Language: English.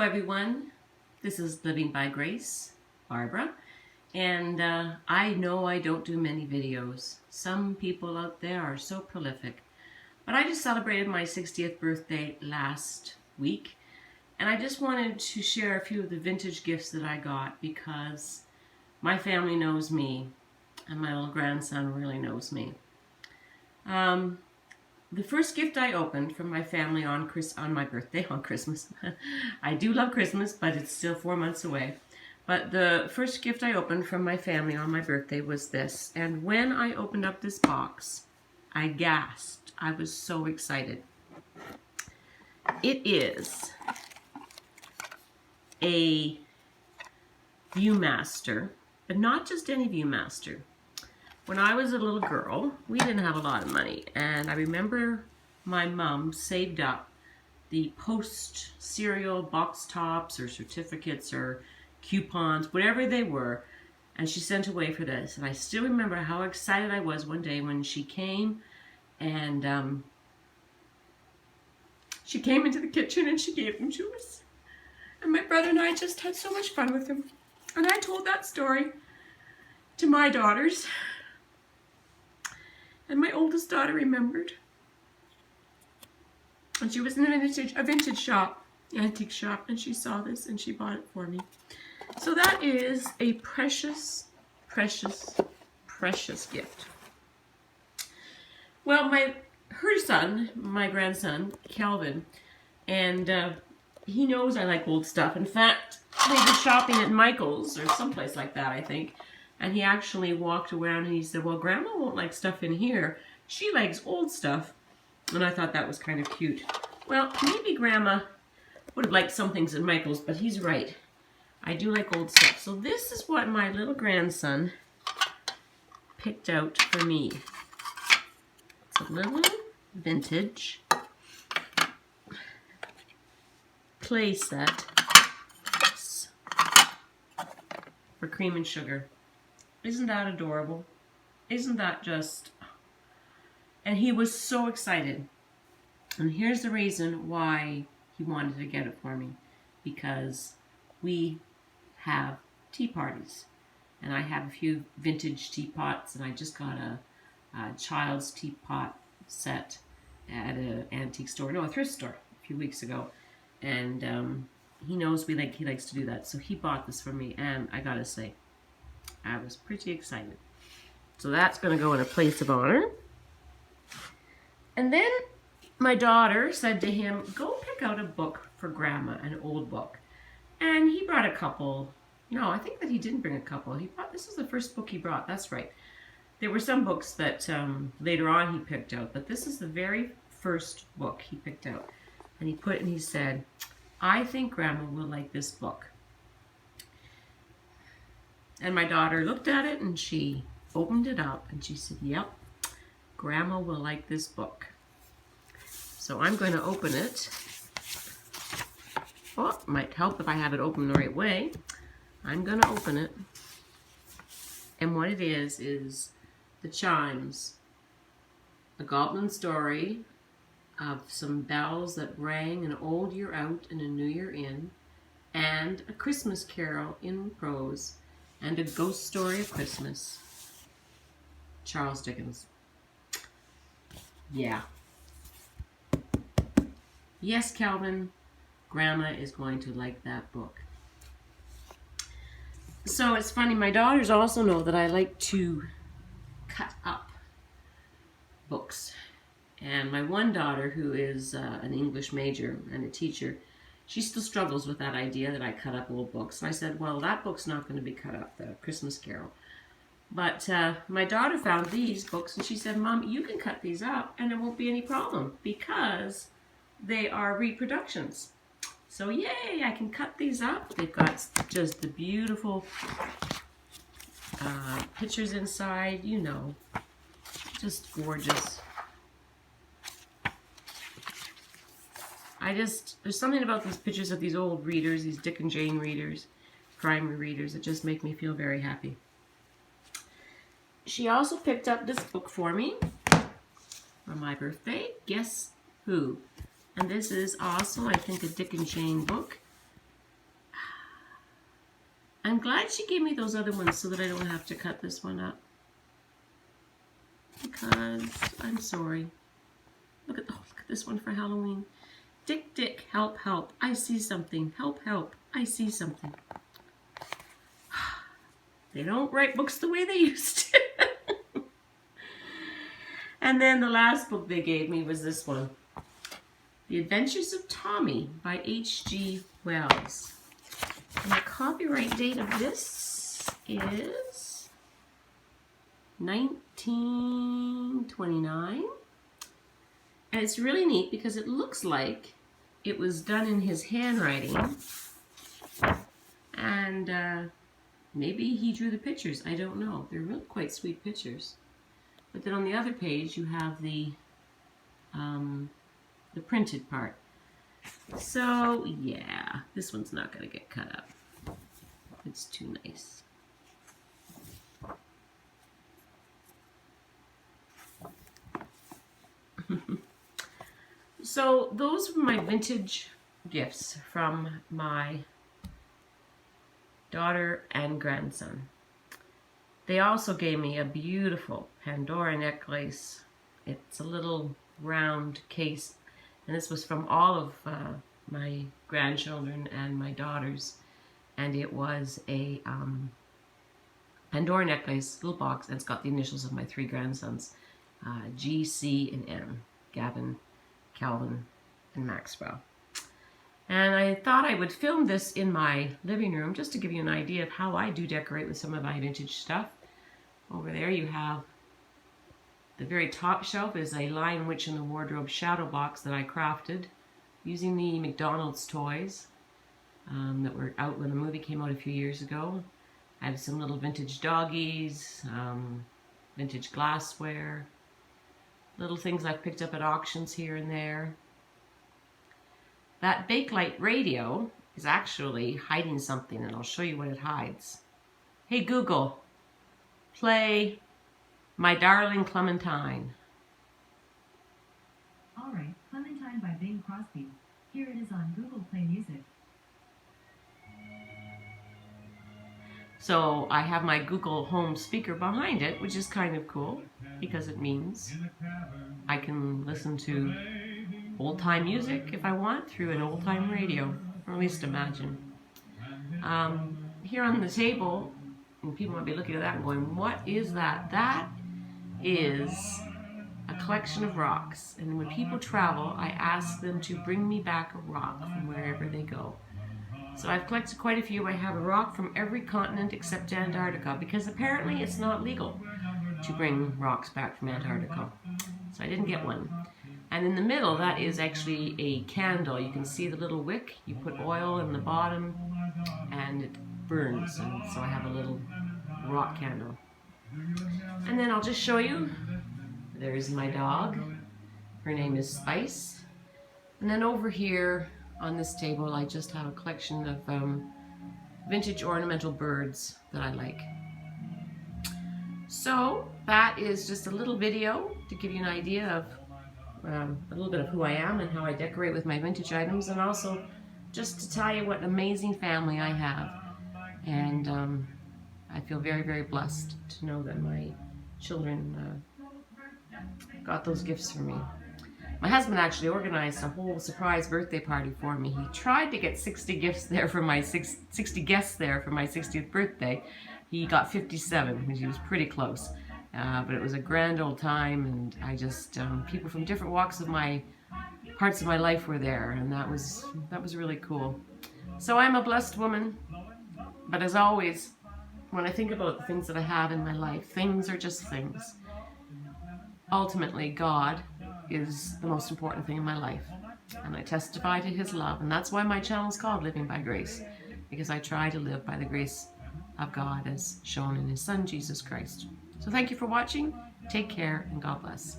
everyone. This is Living by Grace, Barbara, and I know I don't do many videos. Some people out there are so prolific, but I just celebrated my 60th birthday last week, and I just wanted to share a few of the vintage gifts that I got because my family knows me, and my little grandson really knows me. The first gift I opened from my family on my birthday, on Christmas. I do love Christmas, but it's still 4 months away. But the first gift I opened from my family on my birthday was this. And when I opened up this box, I gasped. I was so excited. It is a Viewmaster, but not just any Viewmaster. When I was a little girl, we didn't have a lot of money, and I remember my mom saved up the Post cereal box tops or certificates or coupons, whatever they were, and she sent away for this. And I still remember how excited I was one day when she came, and she came into the kitchen and she gave them to us. And my brother and I just had so much fun with them. And I told that story to my daughters. And my oldest daughter remembered. And she was in a vintage shop, antique shop, and she saw this and she bought it for me. So that is a precious, precious, precious gift. Well, her son, my grandson, Calvin, and he knows I like old stuff. In fact, they were shopping at Michael's or someplace like that, I think. And he actually walked around and he said, well, Grandma won't like stuff in here. She likes old stuff. And I thought that was kind of cute. Well, maybe Grandma would have liked some things at Michael's, but he's right. I do like old stuff. So this is what my little grandson picked out for me. It's a little vintage play set for Cream and Sugar. Isn't that adorable? Isn't that just... And he was so excited. And here's the reason why he wanted to get it for me. Because we have tea parties. And I have a few vintage teapots. And I just got a child's teapot set at an antique store. No, a thrift store a few weeks ago. And he knows he likes to do that. So he bought this for me. And I gotta say, I was pretty excited. So that's going to go in a place of honor. And then my daughter said to him, go pick out a book for Grandma, an old book. And he brought a couple. No, I think that he didn't bring a couple. This was the first book he brought. That's right. There were some books that later on he picked out, but this is the very first book he picked out. And he said, I think Grandma will like this book. And my daughter looked at it and she opened it up and she said, yep, Grandma will like this book. So I'm going to open it. Oh, it might help if I have it open the right way. I'm going to open it. And what it is the chimes. A goblin story of some bells that rang an old year out and a new year in. And a Christmas carol in prose. And a ghost story of Christmas. Charles Dickens. Yeah. Yes, Calvin, Grandma is going to like that book. So it's funny, my daughters also know that I like to cut up books. And my one daughter, who is an English major and a teacher, she still struggles with that idea that I cut up old books. And I said, well, that book's not going to be cut up, the Christmas Carol. But my daughter found these books and she said, Mom, you can cut these up and there won't be any problem because they are reproductions. So yay, I can cut these up. They've got just the beautiful pictures inside, you know, just gorgeous. There's something about these pictures of these old readers, these Dick and Jane readers, primary readers, that just make me feel very happy. She also picked up this book for me on my birthday. Guess Who? And this is also, I think, a Dick and Jane book. I'm glad she gave me those other ones so that I don't have to cut this one up. Because I'm sorry. Look at this one for Halloween. Dick, Dick, help, help. I see something. Help, help. I see something. They don't write books the way they used to. And then the last book they gave me was this one. The Adventures of Tommy by H.G. Wells. And the copyright date of this is 1929. And it's really neat because it looks like it was done in his handwriting. And maybe he drew the pictures. I don't know. They're really quite sweet pictures. But then on the other page you have the printed part. So yeah, this one's not going to get cut up. It's too nice. So those were my vintage gifts from my daughter and grandson. They also gave me a beautiful Pandora necklace. It's a little round case, and this was from all of my grandchildren and my daughters, and it was a Pandora necklace, little box, and it's got the initials of my 3 grandsons, G, C, and M, Gavin, Calvin, and Maxwell. And I thought I would film this in my living room just to give you an idea of how I do decorate with some of my vintage stuff. Over there you have the very top shelf is a Lion Witch in the Wardrobe shadow box that I crafted using the McDonald's toys that were out when the movie came out a few years ago. I have some little vintage doggies, vintage glassware, little things I've picked up at auctions here and there. That Bakelite radio is actually hiding something, and I'll show you what it hides. Hey Google, play My Darling Clementine. All right, Clementine by Bing Crosby. Here it is on Google Play Music. So I have my Google Home speaker behind it, which is kind of cool because it means I can listen to old-time music if I want through an old-time radio, or at least imagine. Here on the table, and people might be looking at that and going, what is that? That is a collection of rocks, and when people travel I ask them to bring me back a rock from wherever they go. So I've collected quite a few. I have a rock from every continent except Antarctica, because apparently it's not legal to bring rocks back from Antarctica. So I didn't get one. And in the middle, that is actually a candle. You can see the little wick. You put oil in the bottom and it burns. And so I have a little rock candle. And then I'll just show you. There's my dog. Her name is Spice. And then over here on this table, I just have a collection of vintage ornamental birds that I like. So that is just a little video to give you an idea of a little bit of who I am and how I decorate with my vintage items, and also just to tell you what an amazing family I have. And I feel very, very blessed to know that my children got those gifts for me. My husband actually organized a whole surprise birthday party for me. He tried to get 60 gifts there for my 60 guests there for my 60th birthday. He got 57, which he was pretty close. But it was a grand old time, and I just people from different walks of my parts of my life were there, and that was really cool. So I'm a blessed woman, but as always, when I think about the things that I have in my life, things are just things. Ultimately, God is the most important thing in my life, and I testify to His love, and that's why my channel is called Living by Grace, because I try to live by the grace of God as shown in His Son, Jesus Christ. So thank you for watching, take care, and God bless.